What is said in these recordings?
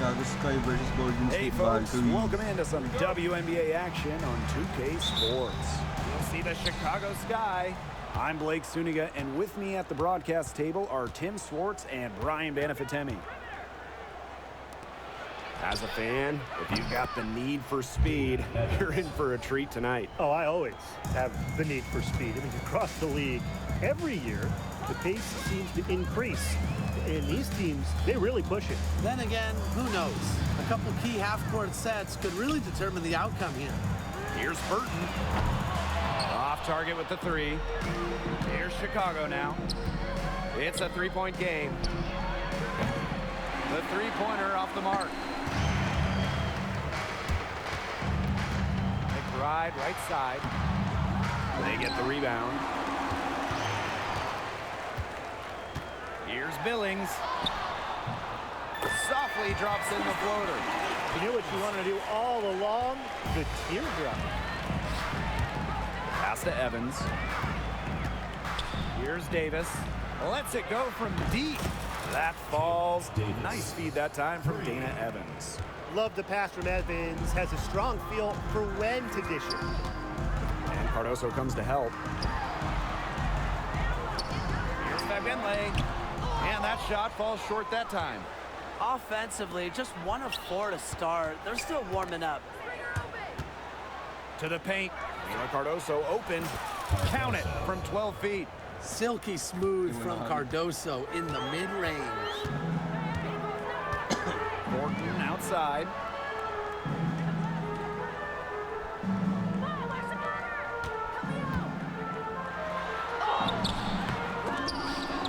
Chicago Sky versus Golden Hey State folks, Valkyries. welcome into some WNBA action on 2K Sports. You'll see the Chicago Sky. I'm Blake Suniga, and with me at the broadcast table are Tim Swartz and Brian Banafitemi. As a fan, if you've got the need for speed, you're in for a treat tonight. Oh, I always have the need for speed. I mean, across the league, every year, the pace seems to increase. And these teams, they really push it. Then again, who knows? A couple key half-court sets could really determine the outcome here. Here's Burton. Off target with the three. Here's Chicago now. It's a three-point game. The three-pointer off the mark. McBride, right side. They get the rebound. Here's Billings. Softly drops in the floater. You know what you want to do all along? The teardrop. Pass to Evans. Here's Davis. Lets it go from deep. That falls. Nice feed that time from Dana Evans. Love the pass from Evans. Has a strong feel for when to dish it. And Cardoso comes to help. Here's Fabenle. And that shot falls short that time. Offensively, just 1 of 4 to start. They're still warming up. To the paint. Mila Cardoso open. Count it from 12 feet. Silky smooth from Cardoso in the mid-range. Morton outside.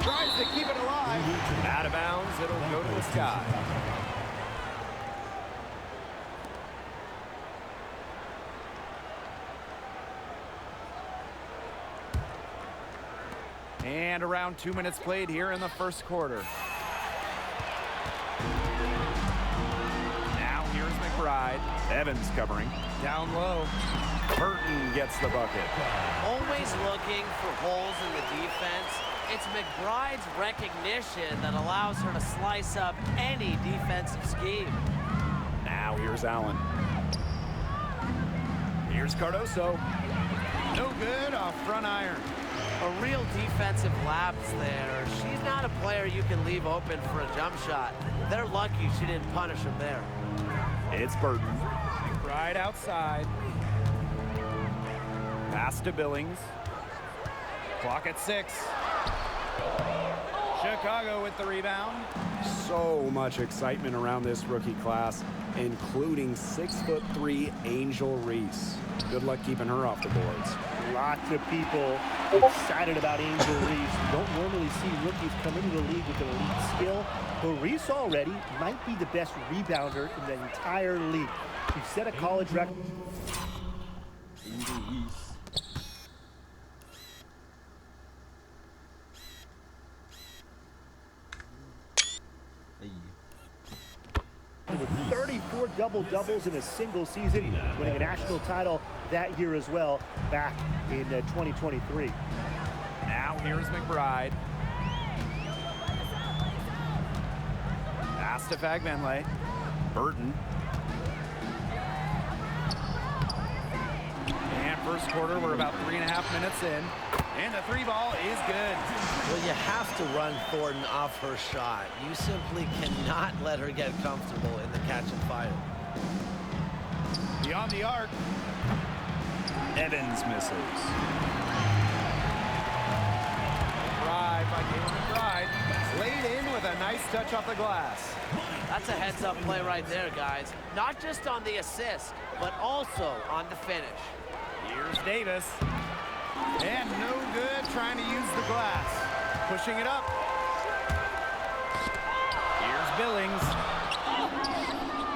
Tries to keep it alive. Out of bounds, it'll go to the Sky. And around 2 minutes played here in the first quarter. Now here's McBride. Evans covering. Down low. Burton gets the bucket. Always looking for holes in the defense. It's McBride's recognition that allows her to slice up any defensive scheme. Now here's Allen. Here's Cardoso. No good off front iron. A real defensive lapse there. She's not a player you can leave open for a jump shot. They're lucky she didn't punish him there. It's Burton. McBride outside. Pass to Billings. Clock at 6. Chicago with the rebound. So much excitement around this rookie class, including 6'3" Angel Reese. Good luck keeping her off the boards. Lots of people excited about Angel Reese. You don't normally see rookies come into the league with elite skill, but Reese already might be the best rebounder in the entire league. She set a college record. Angel Reese. With 34 double-doubles in a single season, winning a national title that year as well, back in 2023. Now here's McBride. Pass to Fabenle. Burton. And first quarter, we're about 3.5 minutes in. And the three ball is good. Well, you have to run Thornton off her shot. You simply cannot let her get comfortable in the catch and fire. Beyond the arc. Evans misses. Drive by Caleb McBride. Laid in with a nice touch off the glass. That's a heads-up play right there, guys. Not just on the assist, but also on the finish. Here's Davis. And no good trying to use the glass. Pushing it up. Here's Billings.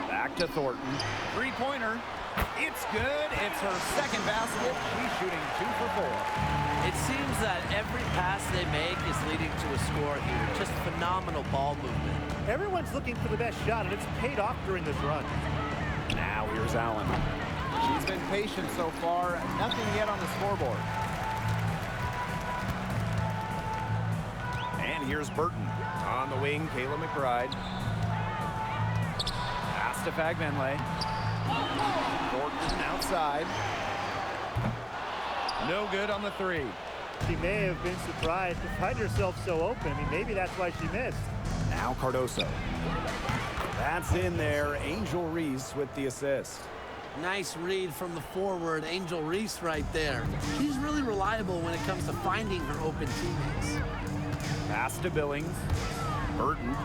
Back to Thornton. Three-pointer. It's good. It's her second basket. She's shooting 2 for 4. It seems that every pass they make is leading to a score here. Just phenomenal ball movement. Everyone's looking for the best shot, and it's paid off during this run. Now here's Allen. She's been patient so far. Nothing yet on the scoreboard. And here's Burton. On the wing, Caleb McBride. to Fagbenle. Thornton outside. No good on the three. She may have been surprised to find herself so open. I mean, maybe that's why she missed. Now Cardoso. That's in there. Angel Reese with the assist. Nice read from the forward, Angel Reese right there. She's really reliable when it comes to finding her open teammates. Pass to Billings. Burton.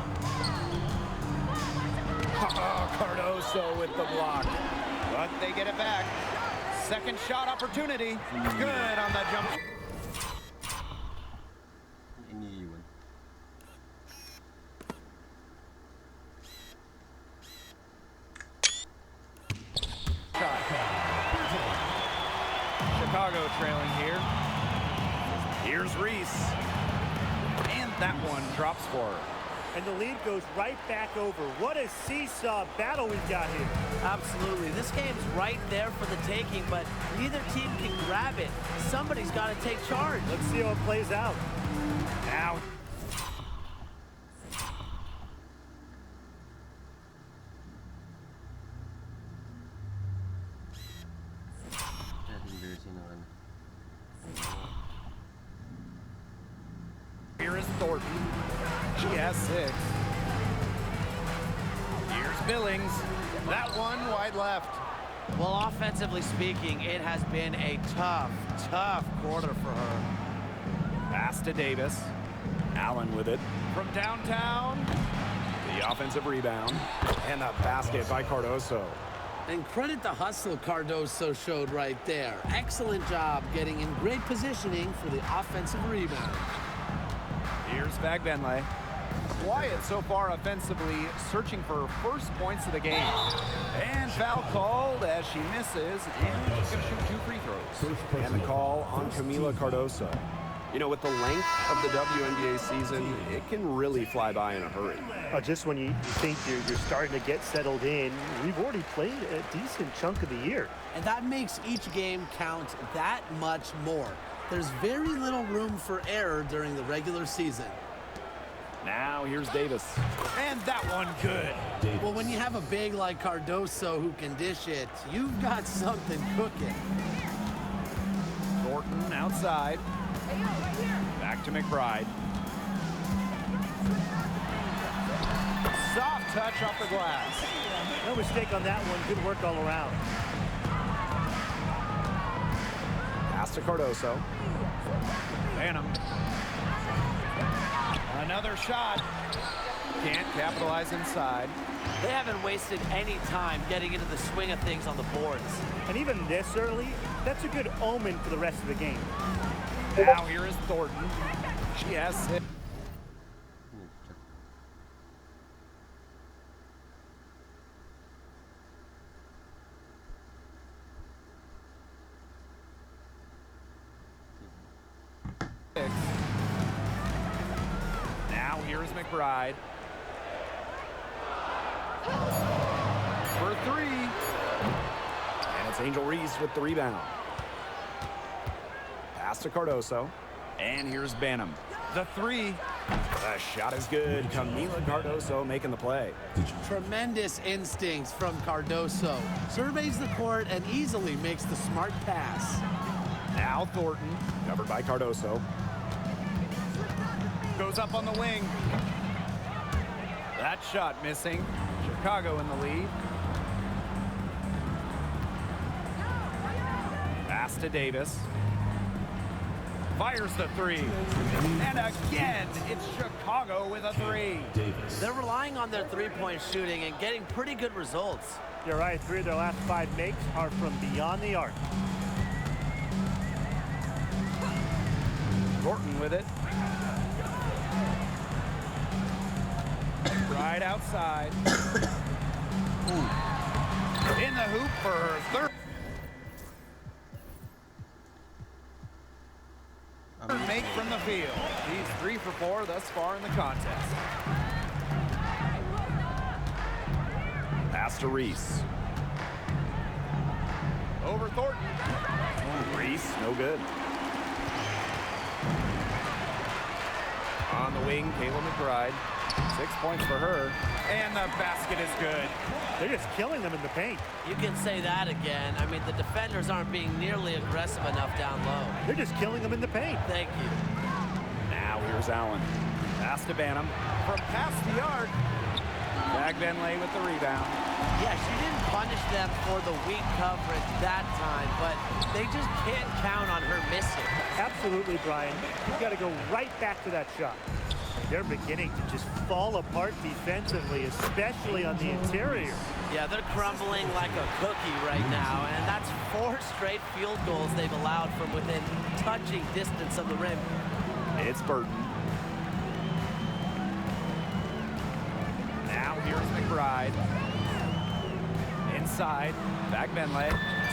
Cardoso with the block. But they get it back. Second shot opportunity. Good on the jump. Ini Iwan. Chicago trailing here. Here's Reese. And that one drops for her. And the lead goes right back over. What a seesaw battle we've got here. Absolutely. This game's right there for the taking, but neither team can grab it. Somebody's got to take charge. Let's see how it plays out. Now. Dari sini kan. Here is Thornton. She has 6. Here's Billings. That one wide left. Well, offensively speaking, it has been a tough quarter for her. Pass to Davis. Allen with it. From downtown. The offensive rebound. And the basket by Cardoso. And credit the hustle Cardoso showed right there. Excellent job getting in great positioning for the offensive rebound. Here's Fagbenle. Quiet so far offensively, searching for first points of the game. And foul called as she misses, and she's going to shoot 2 free throws. And the call on Camila Cardoso. You know, with the length of the WNBA season, it can really fly by in a hurry. Just when you think you're starting to get settled in, we've already played a decent chunk of the year. And that makes each game count that much more. There's very little room for error during the regular season. Now here's Davis. And that one good. Well, when you have a big like Cardoso who can dish it, you've got something cooking. Thornton outside. Back to McBride. Soft touch off the glass. No mistake on that one. Good work all around. Pass to Cardoso. Phantom. Another shot. Can't capitalize inside. They haven't wasted any time getting into the swing of things on the boards. And even this early, that's a good omen for the rest of the game. Now here is Thornton. She has 6. Now here's McBride. For 3. And it's Angel Reese with the rebound. Pass to Cardoso. And here's Banham. The 3. The shot is good. Camila Cardoso making the play. Tremendous instincts from Cardoso. Surveys the court and easily makes the smart pass. Now Thornton, covered by Cardoso. Goes up on the wing. That shot missing. Chicago in the lead. Pass to Davis. Fires the 3. And again, it's Chicago with a 3. They're relying on their three-point shooting and getting pretty good results. You're right. 3 of their last 5 makes are from beyond the arc. Thornton with it. Right outside. In the hoop for her 3rd. Make from the field. She's 3 for 4 thus far in the contest. Pass to Reese. Over Thornton. Reese, no good. On the wing, Kayla McBride. 6 points for her. And the basket is good. They're just killing them in the paint. You can say that again. I mean, the defenders aren't being nearly aggressive enough down low. They're just killing them in the paint. Thank you. Now here's Allen. Pass to Banham. From past the arc. Benley with the rebound. Yeah, she didn't punish them for the weak coverage that time, but they just can't count on her missing. Absolutely, Brian. You got to go right back to that shot. They're beginning to just fall apart defensively, especially on the interior. Yeah, they're crumbling like a cookie right now, and that's 4 straight field goals they've allowed from within touching distance of the rim. It's Burton. Now here's McBride. Inside, back Benley.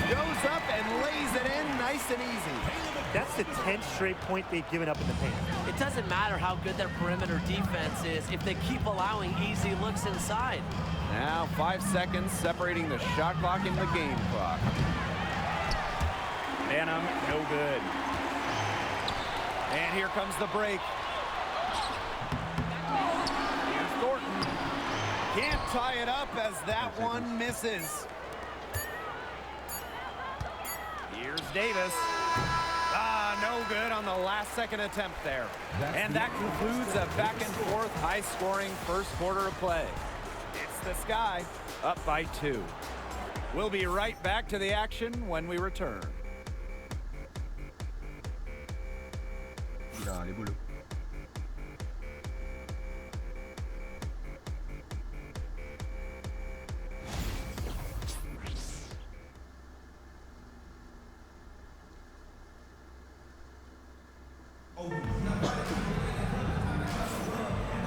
Goes up and lays it in nice and easy. That's the 10th straight point they've given up in the paint. It doesn't matter how good their perimeter defense is if they keep allowing easy looks inside. Now 5 seconds separating the shot clock and the game clock. Banham, no good. And here comes the break. Here's Thornton. Can't tie it up as that one misses. Here's Davis. No good on the last second attempt there. And that concludes a back and forth high scoring first quarter of play. It's the Sky up by 2. We'll be right back to the action when we return. Ya, di bulu.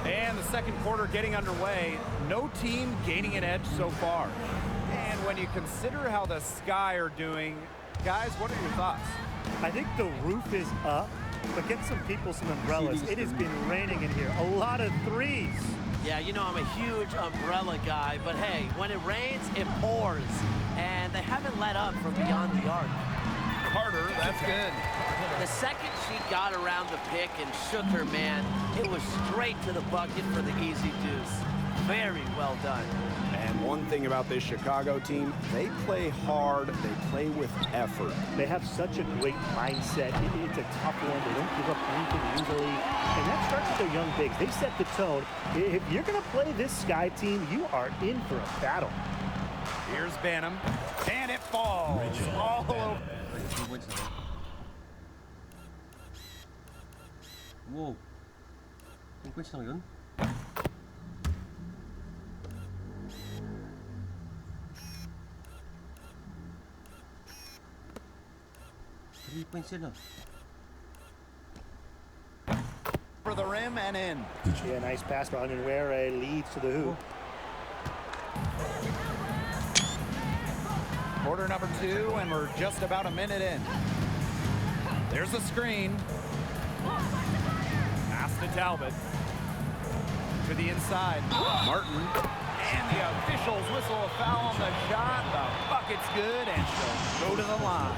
And the second quarter getting underway. No team gaining an edge so far. And when you consider how the Sky are doing, guys, what are your thoughts? I think the roof is up, but get some people some umbrellas. It has been raining in here. A lot of threes. Yeah, you know I'm a huge umbrella guy, but hey, when it rains, it pours. And they haven't let up from beyond the arc. Carter, that's good. The second she got around the pick and shook her man, it was straight to the bucket for the easy deuce. Very well done. And one thing about this Chicago team, they play hard, they play with effort. They have such a great mindset. It's a tough one. They don't give up anything easily. And that starts with their young bigs. They set the tone. If you're going to play this Sky team, you are in for a battle. Here's Banham, and it falls all over. 2 points na. Wow. 2 points lang yun. Three points yun ah. For the rim and in. Yeah, nice pass by Unanwere, leads to the hoop. Quarter number 2, and we're just about a minute in. There's a screen. Pass to Talbot. To the inside. Martin. And the officials whistle a foul on the shot. The bucket's good, and she'll go to the line.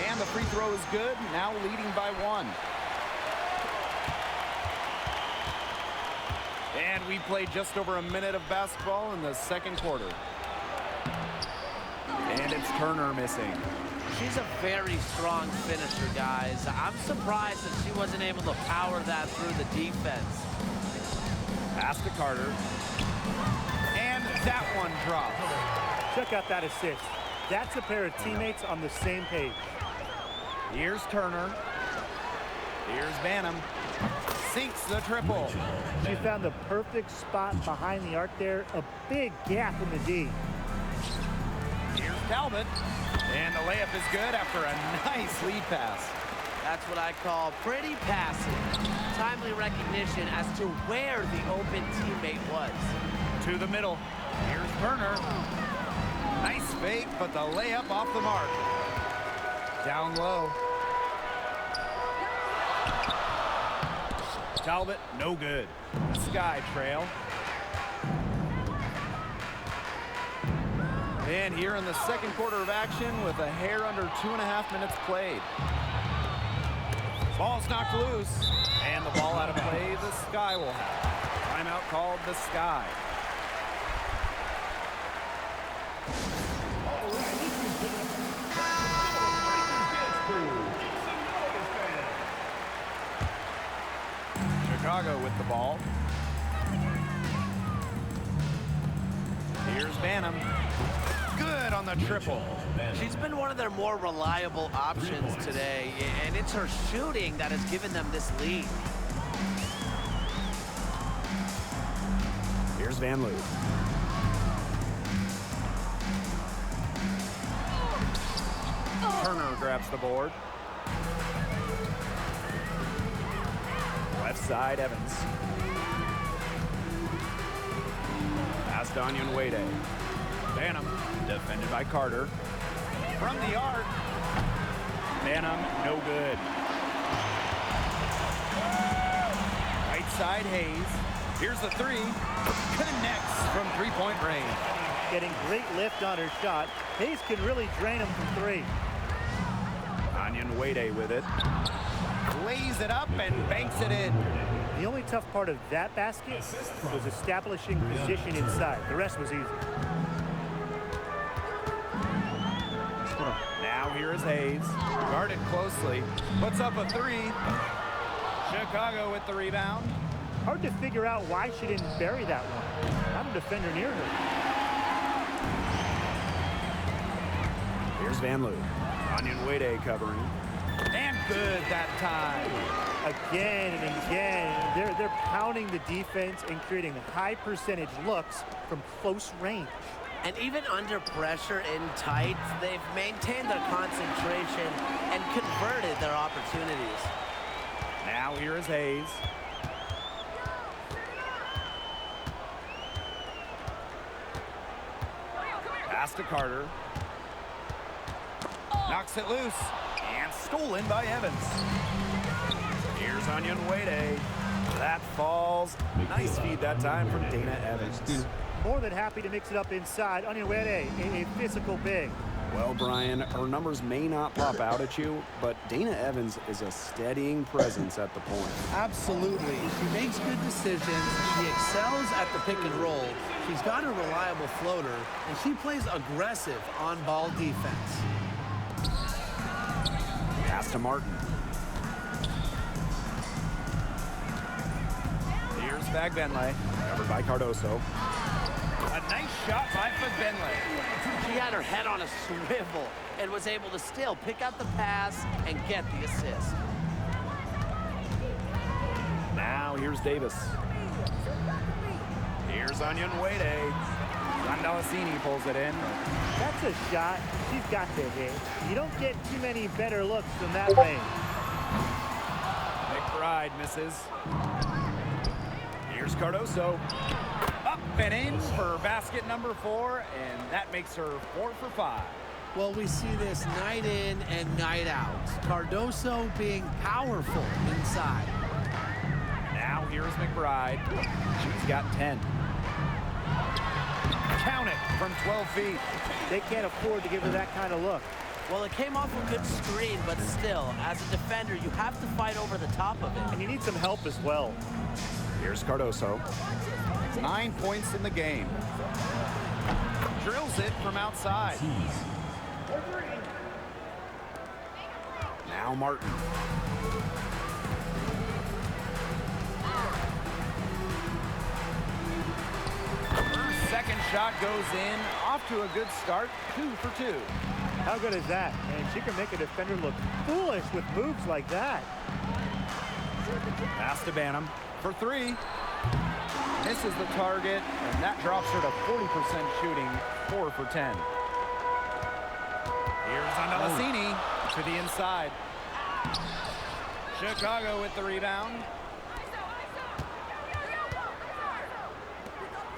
And the free throw is good, now leading by 1. And we played just over a minute of basketball in the second quarter. And it's Turner missing. She's a very strong finisher, guys. I'm surprised that she wasn't able to power that through the defense. Pass to Carter. And that one drops. Check out that assist. That's a pair of teammates on the same page. Here's Turner. Here's Banham. Sinks the triple. She found the perfect spot behind the arc there. A big gap in the D. Here's Talbot. And the layup is good after a nice lead pass. That's what I call pretty passing. Timely recognition as to where the open teammate was. To the middle. Here's Turner. Nice fake, but the layup off the mark. Down low. Talbot, no good. Sky trail. And here in the second quarter of action with a hair under 2.5 minutes played. Ball's knocked loose. And the ball out of play. The Sky will have it. Timeout called the Sky. Chicago with the ball. Here's Banham. Good on the triple. She's been one of their more reliable options today, and it's her shooting that has given them this lead. Here's Van Loo. Turner grabs the board. Left side, Evans. Pass to Onion Wade. Banham, defended by Carter. From the arc. Banham, no good. Right side, Hayes. Here's the three. Connects from three-point range. Getting great lift on her shot. Hayes can really drain him from three. Onion Wade with it. Lays it up and banks it in. The only tough part of that basket was establishing position inside. The rest was easy. Now here is Hayes. Guarded closely. Puts up a three. Chicago with the rebound. Hard to figure out why she didn't bury that one. Not a defender near her. Here's Van Loo. Onion Wade covering. And good that time. Again and again, they're pounding the defense and creating high percentage looks from close range. And even under pressure in tight, they've maintained their concentration and converted their opportunities. Now here is Hayes. Pass to Carter. Knocks it loose. And stolen by Evans. Here's Onion Wade. That falls. Nice feed that time from Dana Evans. More than happy to mix it up inside. Onion Wade, a physical big. Well, Brian, her numbers may not pop out at you, but Dana Evans is a steadying presence at the point. Absolutely. She makes good decisions. She excels at the pick and roll. She's got a reliable floater, and she plays aggressive on-ball defense. Pass to Martin. Here's Fagbenle, covered by Cardoso. A nice shot by Fagbenle. She had her head on a swivel and was able to still pick out the pass and get the assist. Now here's Davis. Here's Onion Wade. Rondalacini pulls it in. That's a shot she's got to hit. You don't get too many better looks from that range. McBride misses. Here's Cardoso. Up and in for basket number 4, and that makes her 4 for 5. Well, we see this night in and night out. Cardoso being powerful inside. Now here's McBride. She's got 10. Count it from 12 feet. They can't afford to give her that kind of look. Well, it came off a good screen, but still, as a defender, you have to fight over the top of it. And you need some help as well. Here's Cardoso. 9 points in the game. Drills it from outside. Now Martin. Her second shot goes in. Off to a good start. 2 for 2. How good is that? And she can make a defender look foolish with moves like that. Pass to Banham for 3. Misses the target, and that drops her to 40% shooting, 4 for 10. Here's Rondalacini to the inside. Chicago with the rebound.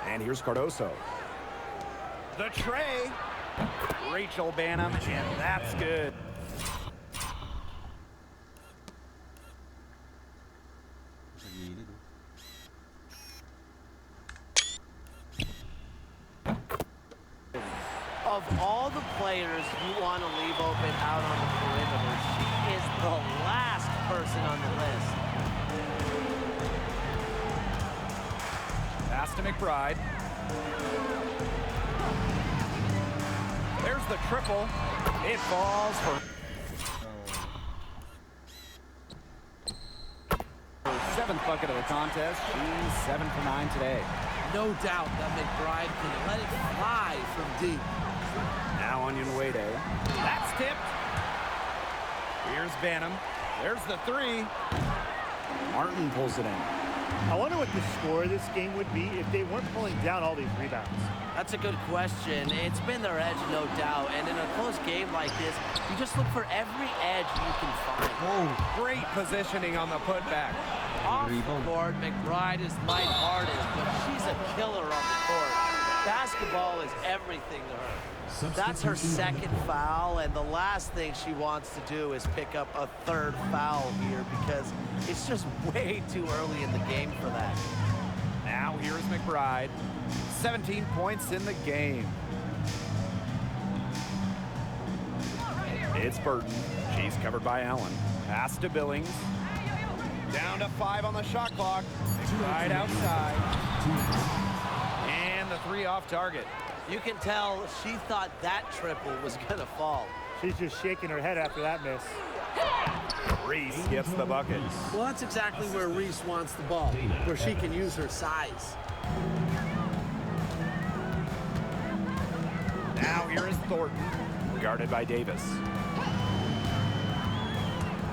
And here's Cardoso. The tray. Rachel Banham, and that's good. Of players you want to leave open out on the perimeter. She is the last person on the list. Pass to McBride. There's the triple. It falls for her 7th bucket of the contest. She's 7 for 9 today. No doubt that McBride can let it fly from deep. Now Onion Wade. That's tipped. Here's Banham. There's the 3. Martin pulls it in. I wonder what the score of this game would be if they weren't pulling down all these rebounds. That's a good question. It's been their edge, no doubt. And in a close game like this, you just look for every edge you can find. Oh, great positioning on the putback. Off the court, McBride is lighthearted, but she's a killer on the court. Basketball is everything to her. That's her 2nd foul, and the last thing she wants to do is pick up a 3rd foul here because it's just way too early in the game for that. Now here's McBride. 17 points in the game. It's Burton. She's covered by Allen. Pass to Billings. Down to 5 on the shot clock. McBride outside. And the 3 off target. You can tell she thought that triple was going to fall. She's just shaking her head after that miss. Reese gets the bucket. Well, that's exactly where Reese wants the ball, where she can use her size. Now here is Thornton, guarded by Davis.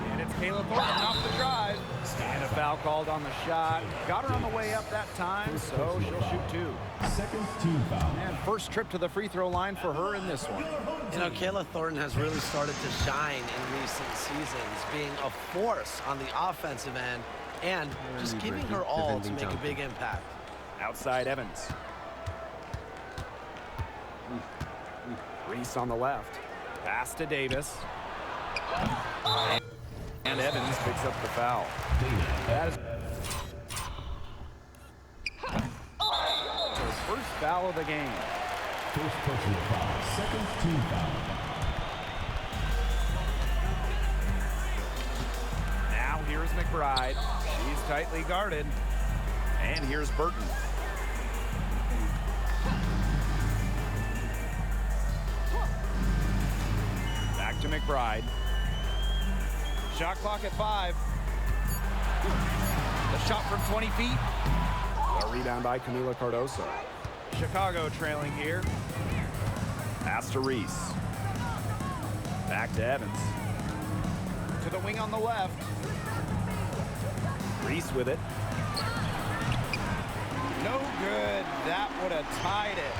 And it's Kayla Thornton off the drive. And a foul called on the shot. Got her on the way up that time, so she'll shoot 2. Second team foul. And first trip to the free throw line for her in this one. You know, Kayla Thornton has really started to shine in recent seasons, being a force on the offensive end and just giving her all to make a big impact. Outside Evans. Reese on the left. Pass to Davis. And Evans picks up the foul. That is her first foul of the game. First personal foul. Second team foul. Now here's McBride. She's tightly guarded. And here's Burton. Back to McBride. Shot clock at 5. The shot from 20 feet. A rebound by Camila Cardoso. Chicago trailing here. Pass to Reese. Back to Evans. To the wing on the left. Reese with it. No good. That would have tied it.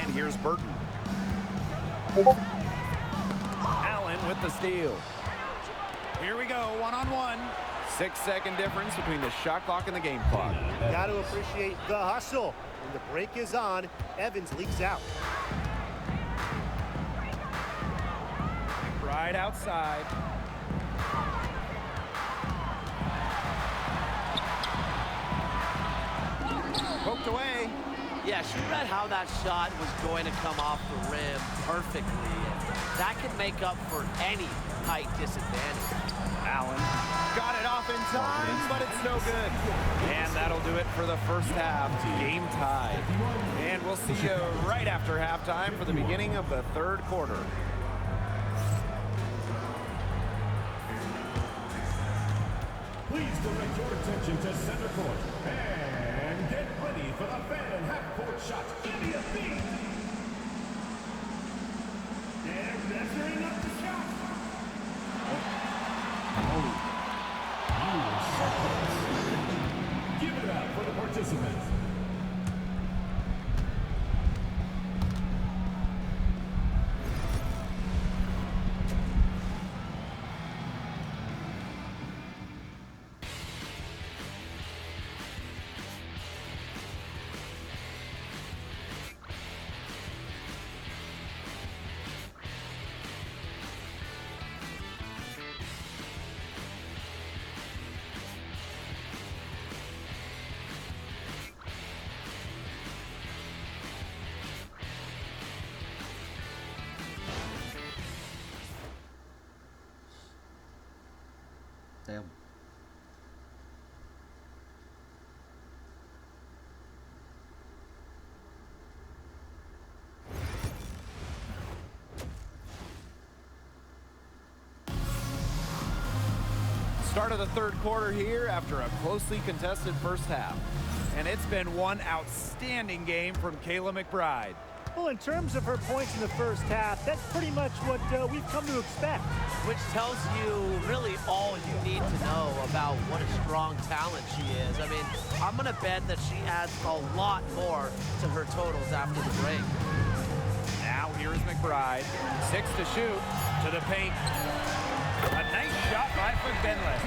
And here's Burton. Allen with the steal. Here we go, one-on-one. 6-second difference between the shot clock and the game clock. Got to appreciate the hustle. When the break is on, Evans leaks out. Right outside. Poked away. Yeah, she read how that shot was going to come off the rim perfectly. That can make up for any height disadvantage. Allen got it off in time, but it's no good. And that'll do it for the first half. Game tied. And we'll see you right after halftime for the beginning of the third quarter. Please direct your attention to center court. And get ready for the fan half-court shot. Give me a beat. And measuring up the shot. Give it up for the participants. Start of the third quarter here after a closely contested first half. And it's been one outstanding game from Kayla McBride. Well, in terms of her points in the first half, that's pretty much what we've come to expect. Which tells you really all you need to know about what a strong talent she is. I mean, I'm going to bet that she adds a lot more to her totals after the break. Now here's McBride. 6 to shoot. To the paint. A nice shot by McBenley.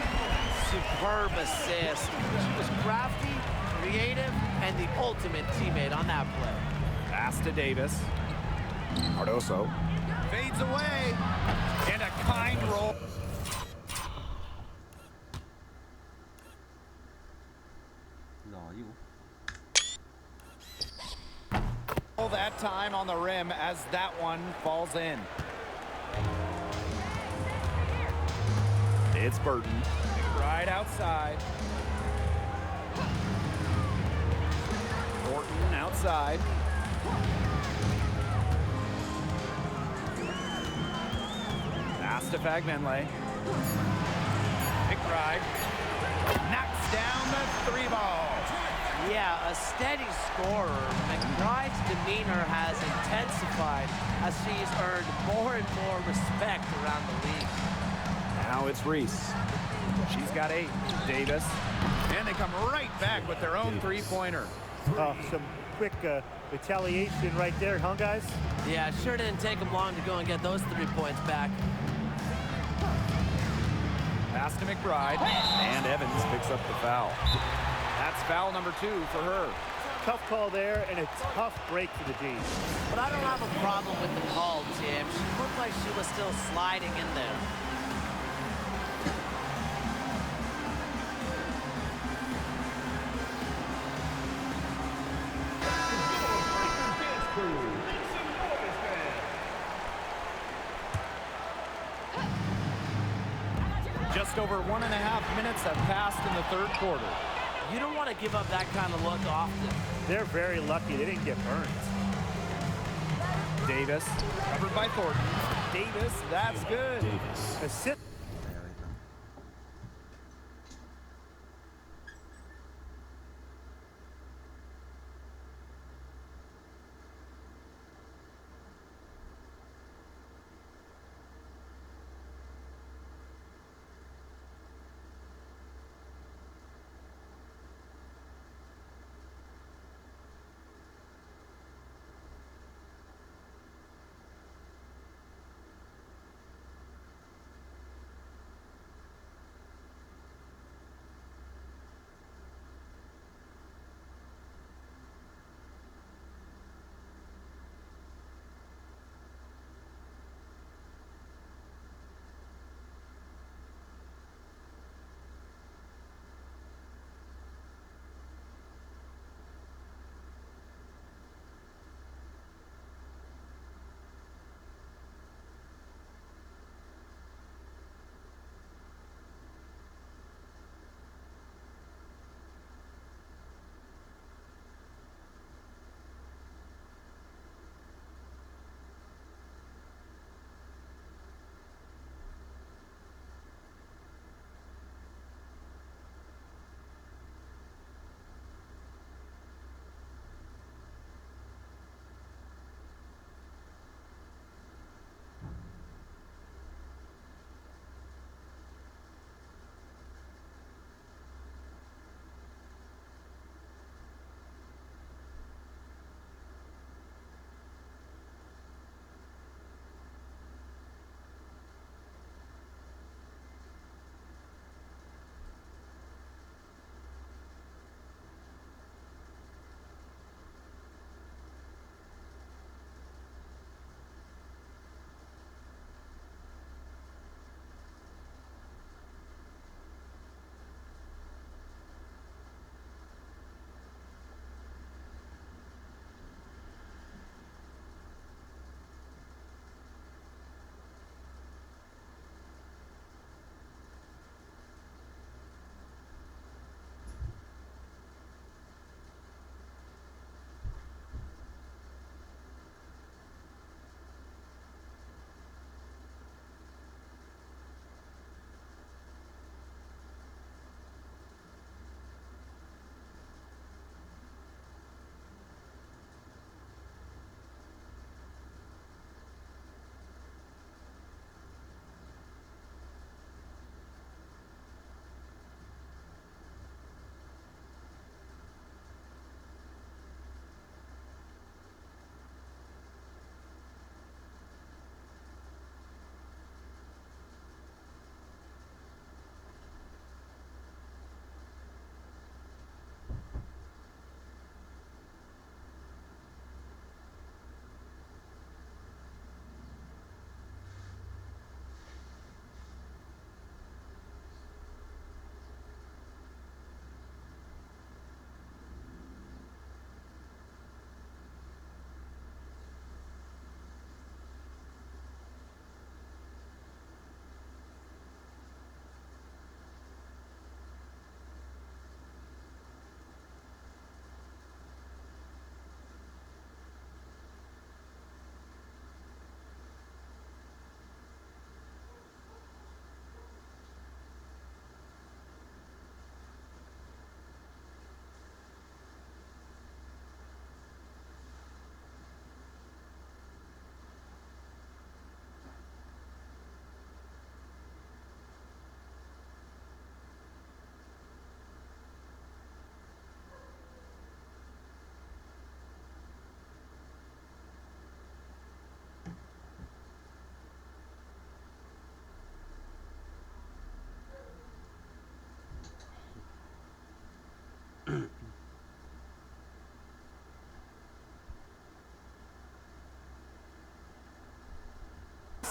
Superb assist. She was crafty, creative, and the ultimate teammate on that play. Pass to Davis. Cardoso fades away. And a kind roll. No, you. All that time on the rim as that one falls in. It's Burton. Right outside. Orton outside. Pass to Fagmenley. McBride knocks down the 3 ball. Yeah, a steady scorer. McBride's demeanor has intensified as she's earned more and more respect around the league. Now it's Reese. She's got 8. Davis. And they come right back with their own 3-pointer. Some quick retaliation right there, huh, guys? Yeah, it sure didn't take them long to go and get those 3 points back. Pass to McBride. And Evans picks up the foul. That's foul number 2 for her. Tough call there and a tough break for the D. But I don't have a problem with the call, Tim. She looked like she was still sliding in there. Just over 1.5 minutes have passed in the third quarter. You don't want to give up that kind of look often. They're very lucky they didn't get burned. Davis, covered by Thornton. Davis, that's good. Assist.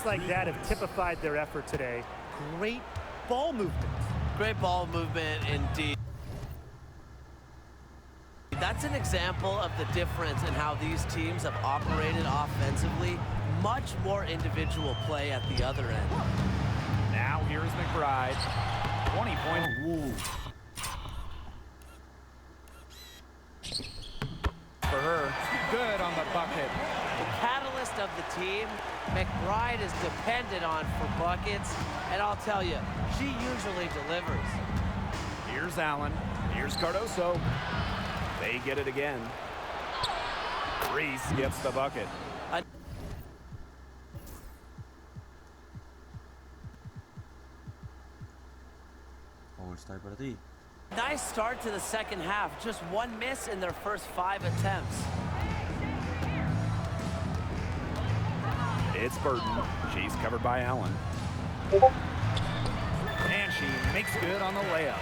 like that have typified their effort today. Great ball movement. Great ball movement indeed. That's an example of the difference in how these teams have operated offensively. Much more individual play at the other end. Now here's McBride. 20 points. For her, good on the bucket. The catalyst of the team, McBride is dependent on for buckets, and I'll tell you, she usually delivers. Here's Allen. Here's Cardoso. They get it again. Reese gets the bucket. Overstart berarti. Nice start to the second half. Just one miss in their first 5 attempts. It's Burton. She's covered by Allen. And she makes good on the layup.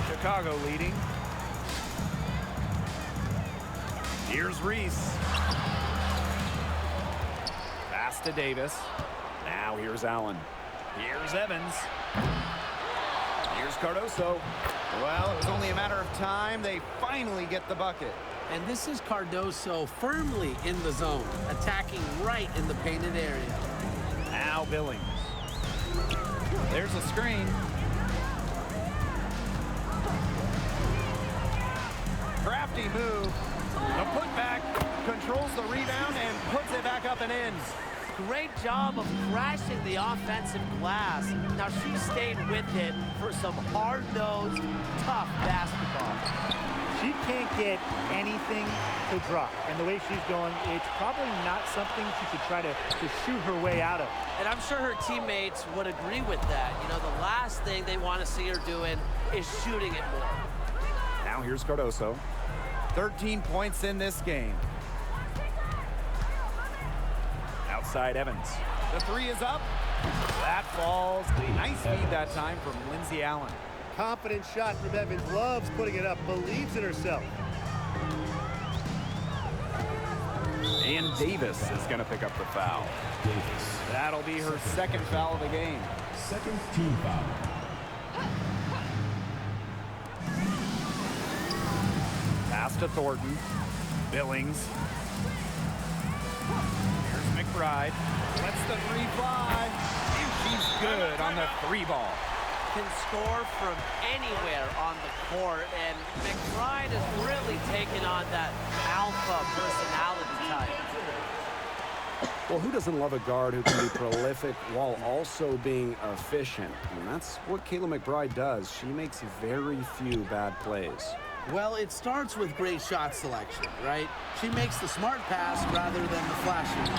Chicago leading. Here's Reese. Pass to Davis. Now here's Allen. Here's Evans. Here's Cardoso. Well, it was only a matter of time. They finally get the bucket. And this is Cardoso firmly in the zone, attacking right in the painted area. Now Billings. There's a screen. Crafty move. The putback controls the rebound and puts it back up and in. Great job of crashing the offensive glass. Now she stayed with it for some hard-nosed, tough basketball. She can't get anything to drop. And the way she's going, it's probably not something she should try to shoot her way out of. And I'm sure her teammates would agree with that. You know, the last thing they want to see her doing is shooting it more. Now here's Cardoso. 13 points in this game. Outside Evans. The three is up. That falls. Nice feed that time from Lindsay Allen. Confident shot from Evans. Loves putting it up. Believes in herself. And Davis is going to pick up the foul. Davis. That'll be her second foul of the game. Second team foul. Pass to Thornton. Billings. Here's McBride. Lets the three fly. And she's good on the three ball. Can score from anywhere on the court, and McBride has really taken on that alpha personality type. Well, who doesn't love a guard who can be prolific while also being efficient? And that's what Kayla McBride does. She makes very few bad plays. Well, it starts with great shot selection, right? She makes the smart pass rather than the flashy one.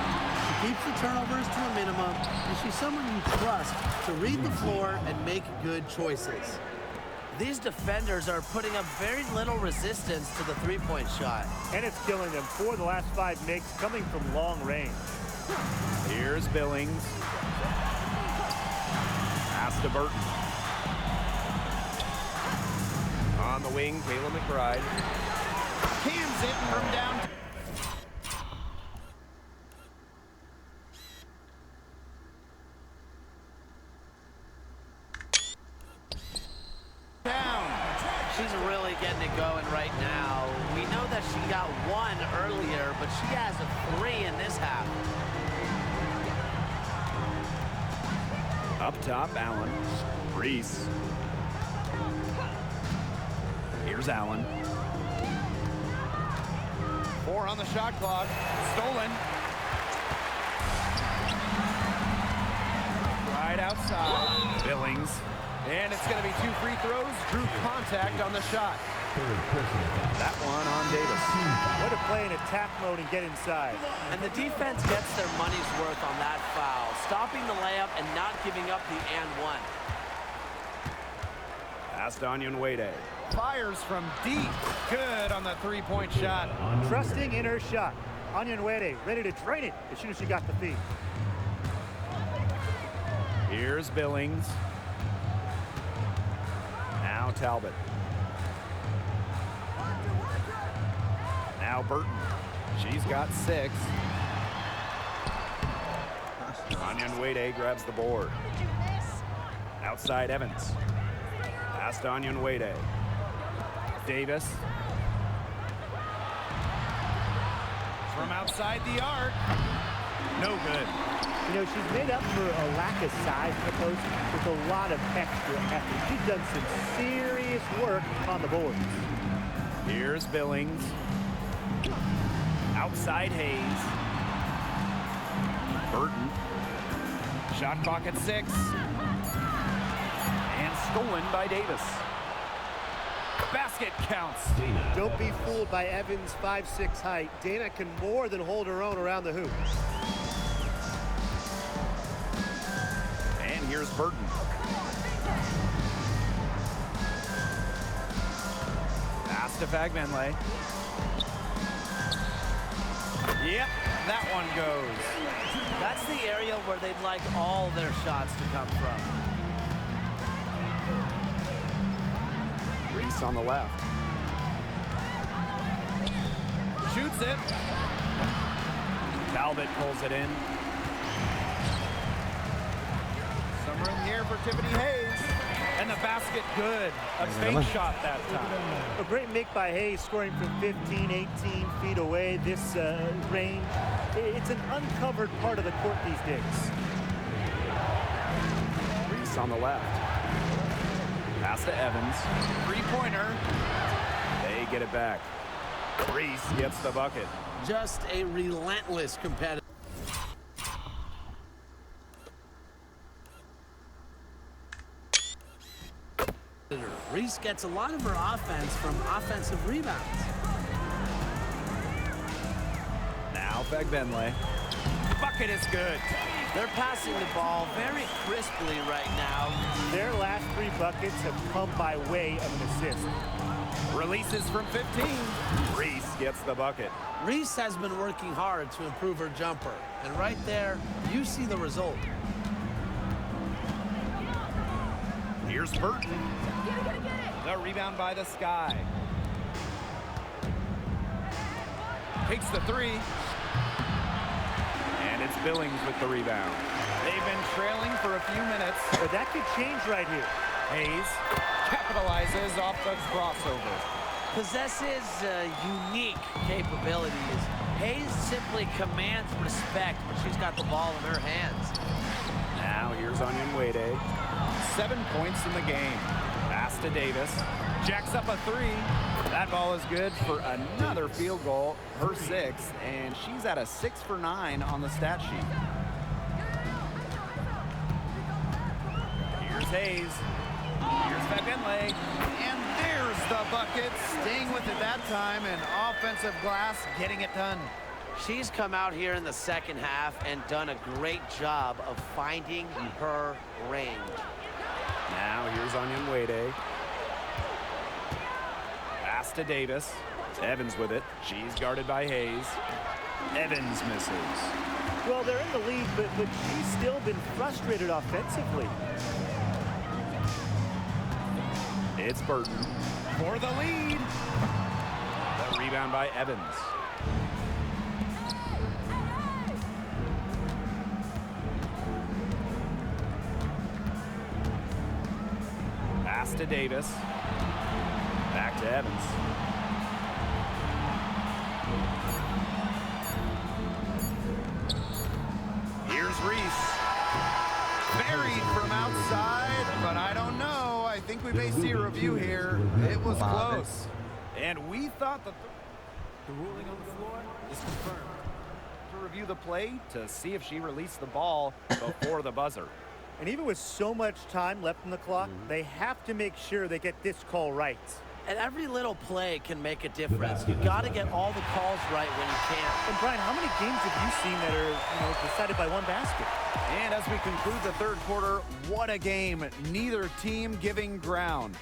She keeps the turnovers to a minimum, and she's someone you trust to read the floor and make good choices. These defenders are putting up very little resistance to the three-point shot. And it's killing them. 4 of the last 5 makes coming from long range. Here's Billings. Pass to Burton. On the wing, Kayla McBride. Cams it from down. She's really getting it going right now. We know that she got 1 earlier, but she has a 3 in this half. Up top, Allen. Reese. Here's Allen. 4 on the shot clock. Stolen. Right outside. Billings. And it's going to be 2 free throws. Drew contact on the shot. That one on Davis. Way to play in attack mode and get inside. And the defense gets their money's worth on that foul, stopping the layup and not giving up the and one. Pass to Onyenwere. Fires from deep. Good on the three-point shot. Trusting in her shot. Onyenwere ready to drain it as soon as she got the feed. Here's Billings. Now Talbot. Now Burton. She's got 6. Onyenwere grabs the board. Outside Evans. Past Onyenwere. Davis. From outside the arc. No good. You know, she's made up for a lack of size in the post with a lot of extra effort. She's done some serious work on the boards. Here's Billings. Outside Hayes. Burton. Shot clock at 6. And stolen by Davis. Basket counts. Don't be fooled by Evans' 5'6" height. Dana can more than hold her own around the hoop. And here's Burton. Pass to Fagbenle. Yep, that one goes. That's the area where they'd like all their shots to come from. Reese on the left. Shoots it. Talbot pulls it in. Some room here for Tiffany Hayes. And the basket good. A fake shot that time. A great make by Hayes, scoring from 15, 18 feet away. This range, it's an uncovered part of the court these days. Reese on the left. Pass to Evans. Three-pointer. They get it back. Reese gets the bucket. Just a relentless competitor. Reese gets a lot of her offense from offensive rebounds. Now Fagbenle. Bucket is good. They're passing the ball very crisply right now. Their last 3 buckets have come by way of an assist. Releases from 15. Reese gets the bucket. Reese has been working hard to improve her jumper. And right there, you see the result. Here's Burton. The rebound by the Sky. Takes the 3. And it's Billings with the rebound. They've been trailing for a few minutes. But that could change right here. Hayes capitalizes off the crossover. Possesses unique capabilities. Hayes simply commands respect when she's got the ball in her hands. Now here's Onyenwere. 7 points in the game. Pass to Davis. Jacks up a 3. That ball is good for another field goal, her 6th, and she's at a 6 for 9 on the stat sheet. Here's Hayes. Here's Fagbenle. And there's the bucket. Staying with it that time, and offensive glass getting it done. She's come out here in the second half and done a great job of finding her range. Now here's Onyenwere. Pass to Davis. Evans with it. She's guarded by Hayes. Evans misses. Well, they're in the lead, but she's still been frustrated offensively. It's Burton for the lead. The rebound by Evans. Pass to Davis. Back to Evans. Here's Reese. Buried from outside, but I don't know. I think we may see a review here. It was close. And we thought that the ruling on the floor is confirmed. To review the play to see if she released the ball before the buzzer. And even with so much time left on the clock, they have to make sure they get this call right. And every little play can make a difference. You got to get all the calls right when you can. And Brian, how many games have you seen that are, decided by one basket? And as we conclude the third quarter, what a game. Neither team giving ground.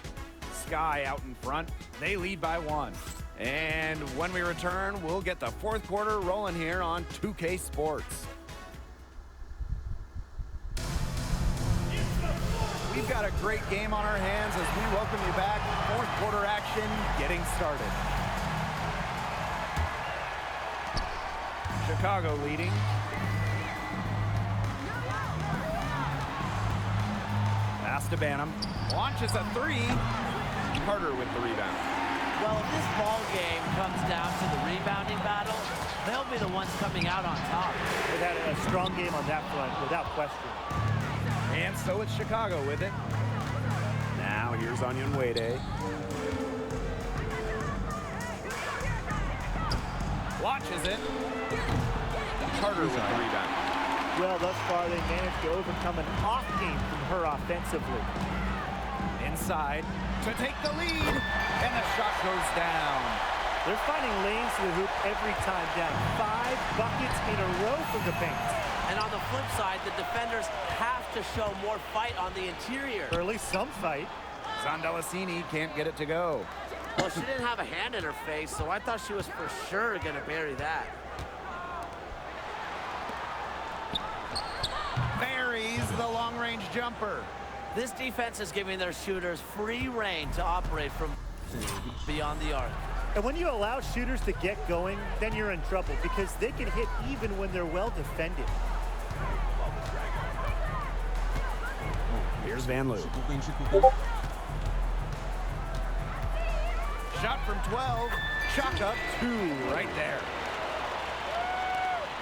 Sky out in front. They lead by 1. And when we return, we'll get the fourth quarter rolling here on 2K Sports. We've got a great game on our hands as we welcome you back. Fourth quarter action getting started. Chicago leading. Pass to Banham. Launches a three. Carter with the rebound. Well, if this ball game comes down to the rebounding battle, they'll be the ones coming out on top. They've had a strong game on that front, without question. And so it's Chicago with it. Now here's Onion Wade. Launches it. Carter with the rebound. Well, thus far, they managed to overcome an off game from her offensively. Inside to take the lead, and the shot goes down. They're finding lanes to the hoop every time down. 5 buckets in a row from the paint. And on the flip side, the defenders have to show more fight on the interior. Or at least some fight. Zandalasini can't get it to go. Well, she didn't have a hand in her face, so I thought she was for sure going to bury that. Buries the long-range jumper. This defense is giving their shooters free reign to operate from beyond the arc. And when you allow shooters to get going, then you're in trouble because they can hit even when they're well defended. Here's Van Loo. Shot from 12. Chalk up 2 right there.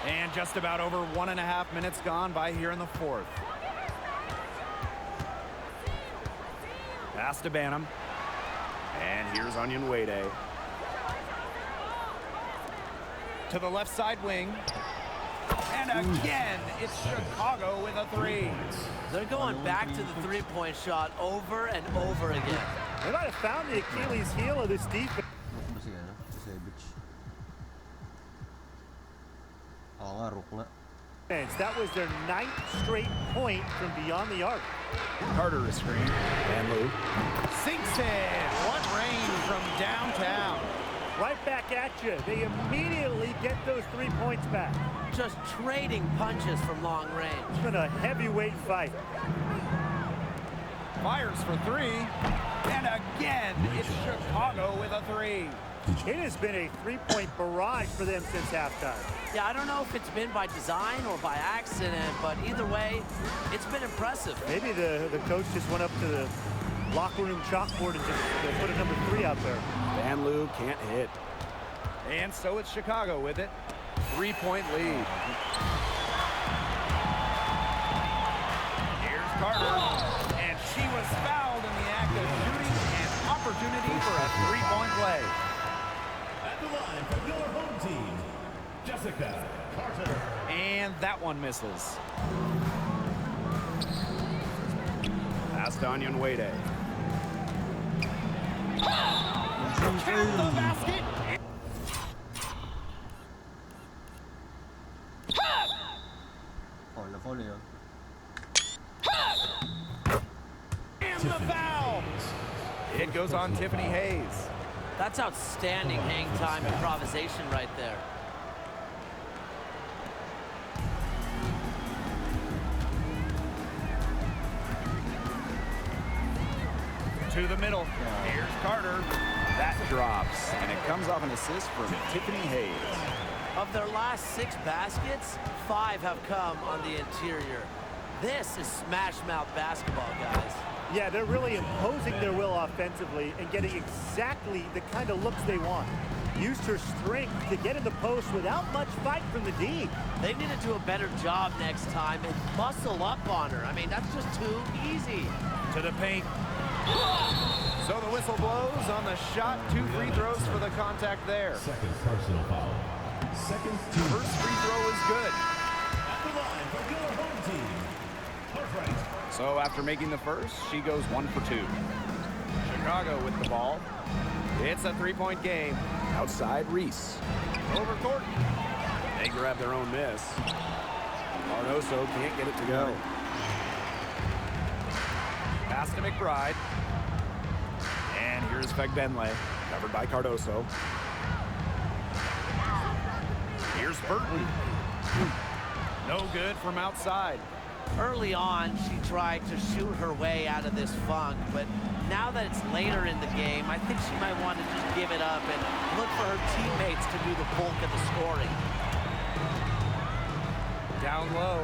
And just about over 1.5 minutes gone by here in the fourth. Pass to Banham. And here's Onion Wade. To the left side wing. And again, it's Chicago with a 3. They're going back to the three-point shot over and over again. They might have found the Achilles heel of this defense. That was their 9th straight point from beyond the arc. Carter is screened. Van Loo sinks it. What range from downtown. Right back at you. They immediately get those 3 points back. Just trading punches from long range. It's been a heavyweight fight. Fires for 3. And again, it's Chicago with a 3. It has been a 3-point barrage for them since halftime. Yeah, I don't know if it's been by design or by accident, but either way, it's been impressive. Maybe the coach just went up to the locker room chalkboard and just put a number 3 out there. Van Loo can't hit. And so it's Chicago with it. 3-point lead. Here's Carter. And she was fouled in the act of shooting, an opportunity for a 3-point play. At the line for your home team, Jessica Carter. And that one misses. Pass to Onion Wade. Count the basket. And the foul. It goes on Tiffany Hayes. That's outstanding hang time improvisation right there. To the middle. Here's Carter. That drops, and it comes off an assist from Tiffany Hayes. Of their last 6 baskets, 5 have come on the interior. This is smash mouth basketball, guys. Yeah, they're really imposing their will offensively and getting exactly the kind of looks they want. Used her strength to get in the post without much fight from the D. They need to do a better job next time and muscle up on her. I mean, that's just too easy. To the paint. So the whistle blows on the shot. 2 free throws for the contact there. Second personal foul. Second team. First free throw is good. At the line for your home team, Cartwright. So after making the first, she goes 1 for 2. Chicago with the ball. It's a 3-point game. Outside Reese. Over Thornton. They grab their own miss. Cardoso can't get it to go. Pass to McBride. And here's Fegbenle, covered by Cardoso. Here's Burton. No good from outside. Early on, she tried to shoot her way out of this funk, but now that it's later in the game, I think she might want to just give it up and look for her teammates to do the bulk of the scoring. Down low.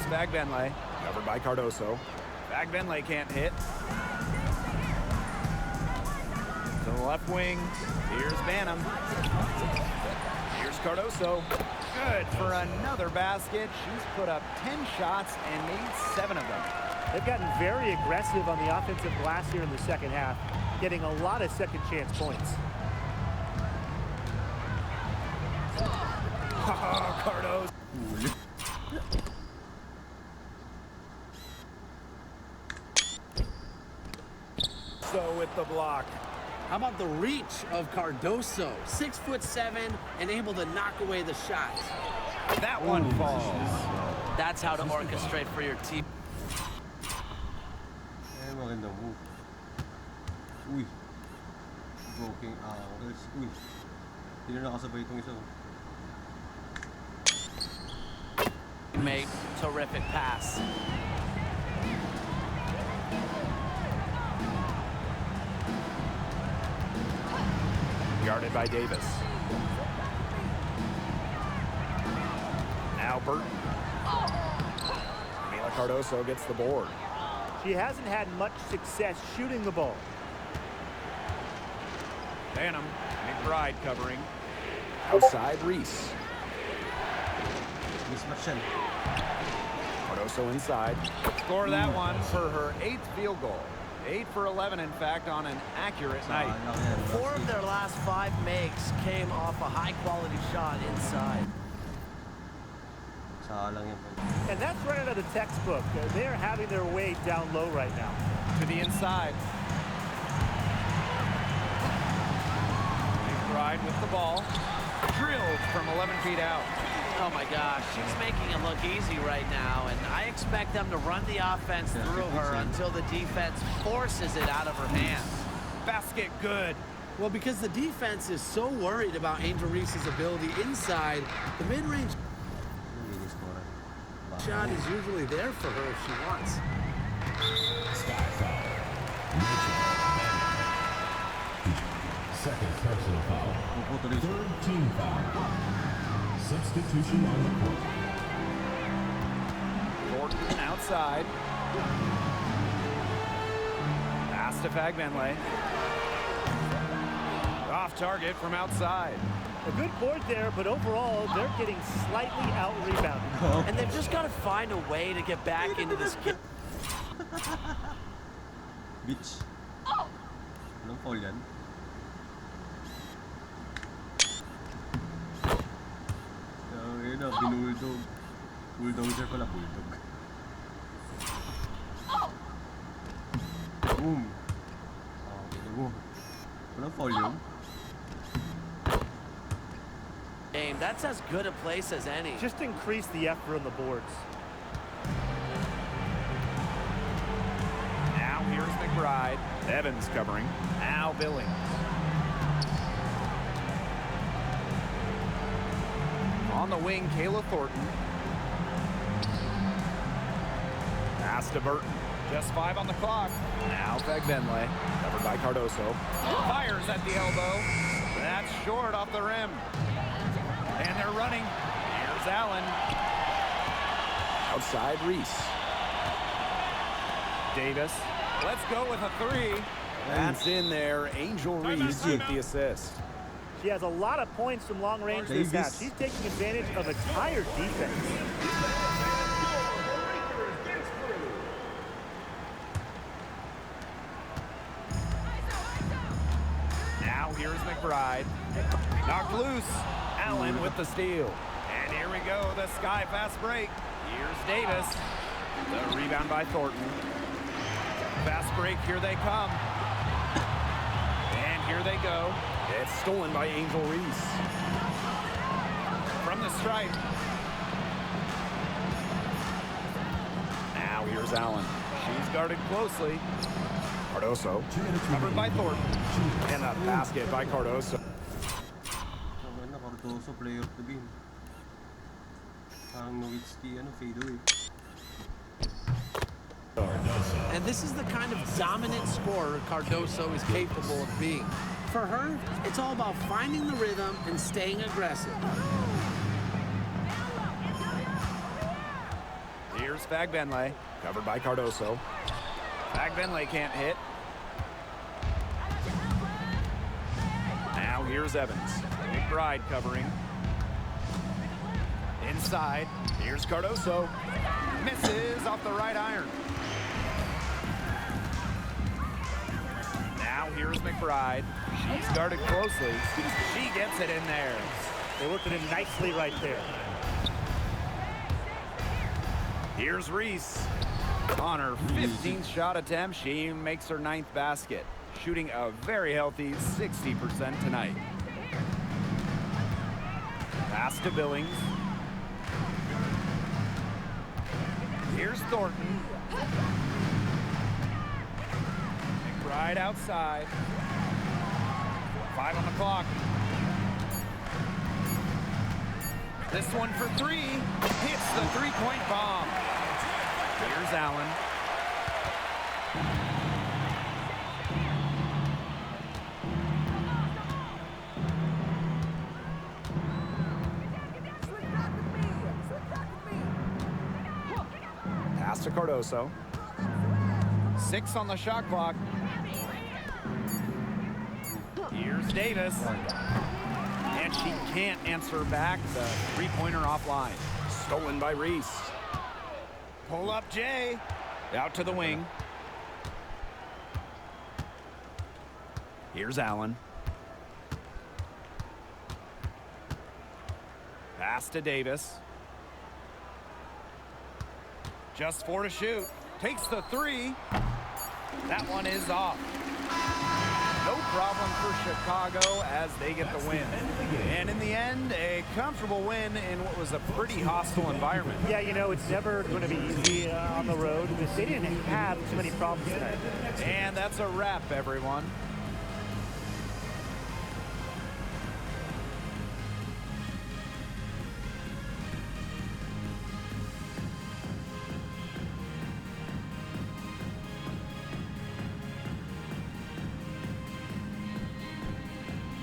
Fagbenle, covered by Cardoso. Fagbenle can't hit. To the left wing, here's Banham. Here's Cardoso. Good for another basket. She's put up 10 shots and made 7 of them. They've gotten very aggressive on the offensive glass here in the second half, getting a lot of second chance points. Cardoso. So with the block. How about the reach of Cardoso? 6'7" and able to knock away the shots. That one falls. That's how to orchestrate for your team. Magandang move. Uy. Broken ankles. Uy. Hindi na nakasabay itong isa. Make terrific pass. Guarded by Davis. Now Burton. Mila Cardoso gets the board. She hasn't had much success shooting the ball. Banham, McBride covering. Outside Reese. Mismatch yan. Cardoso inside. Score that one for her 8th field goal. 8 for 11, in fact, on an accurate night. 4 of their last 5 makes came off a high-quality shot inside. Salang yan. And that's right out of the textbook. They're having their way down low right now. To the inside. McBride with the ball. Drilled from 11 feet out. Oh my gosh, she's making it look easy right now, and I expect them to run the offense through her until the defense forces it out of her hands. Basket good. Well, because the defense is so worried about Angel Reese's ability inside, the mid-range shot is usually there for her if she wants. Sky foul. Second personal foul. Third team foul. Substitution on the court. Thornton outside. Pass to Fagbenle. Off target from outside. A good board there, but overall, they're getting slightly out-rebounded. And they've just got to find a way to get back into this game. Bitch. Anong foul yan? Yun na, binuldog. Bulldozer pala, bulldog. Boom. Boom. Walang foul yun? That's as good a place as any. Just increase the effort on the boards. Now here's McBride. Evans covering. Now Billings. On the wing, Kayla Thornton. Pass to Burton. Just 5 on the clock. Now Fagbenle. Covered by Cardoso. Fires at the elbow. That's short off the rim. And they're running. Here's Allen. Outside Reese. Davis. Let's go with a 3. That's in there. Angel Reese with the assist. She has a lot of points from long range this half. She's taking advantage of a tired defense. Now here's McBride. Knocked loose. Allen with the steal. And here we go, the sky fast break. Here's Davis. The rebound by Thornton. Fast break, here they come. And here they go. It's stolen by Angel Reese. From the stripe. Now here's Allen. She's guarded closely. Cardoso. Covered by Thornton. And a basket by Cardoso. Cardoso, player of the game. Parang Nowitzki, fadeaway. And this is the kind of dominant scorer Cardoso is capable of being. For her, it's all about finding the rhythm and staying aggressive. Here's Here's Fagbenle, covered by Cardoso. Fagbenle can't hit. Now here's Evans. McBride covering. Inside, here's Cardoso. Misses off the right iron. Now here's McBride. She's guarded closely. She gets it in there. They worked it in nicely right there. Here's Reese. On her 15th shot attempt, she makes her 9th basket, shooting a very healthy 60% tonight. Pass to Billings. Here's Thornton. McBride outside. 5 on the clock. This one for 3. Hits the three-point bomb. Here's Allen. Pass to Cardoso. 6 on the shot clock. Here's Davis. And she can't answer back the three-pointer offline. Stolen by Reese. Pull up Jay. Out to the wing. Here's Allen. Pass to Davis. Just 4 to shoot. Takes the 3. That one is off. No problem for Chicago as they get the win. And in the end, a comfortable win in what was a pretty hostile environment. Yeah, you know, it's never going to be easy on the road because they didn't have too many problems tonight. And that's a wrap, everyone.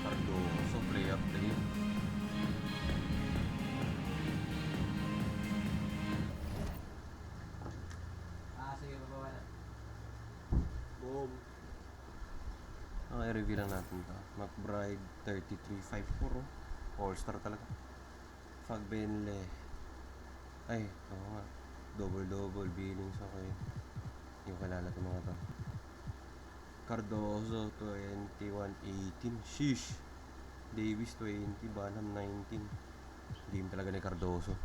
Cardoso, player of the game. Boom. Okay, review lang natin to. McBride, 33.54. All-star talaga. Fagbenle. Ay, oo nga. Double-double billings. Okay. Hindi ko kilala ito mga to. Cardoso, 21.18. Sheesh. Davis, 20. Banham, 19. Game talaga ni Cardoso.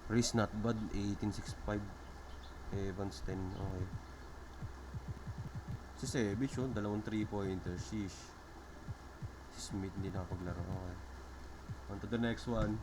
Reese, not bad. 18.65. Evans, 10. Okay. Si Savage, yun. 2 3-pointer. Sheesh. Si Smith, hindi nakapaglaro. Okay. On to the next one.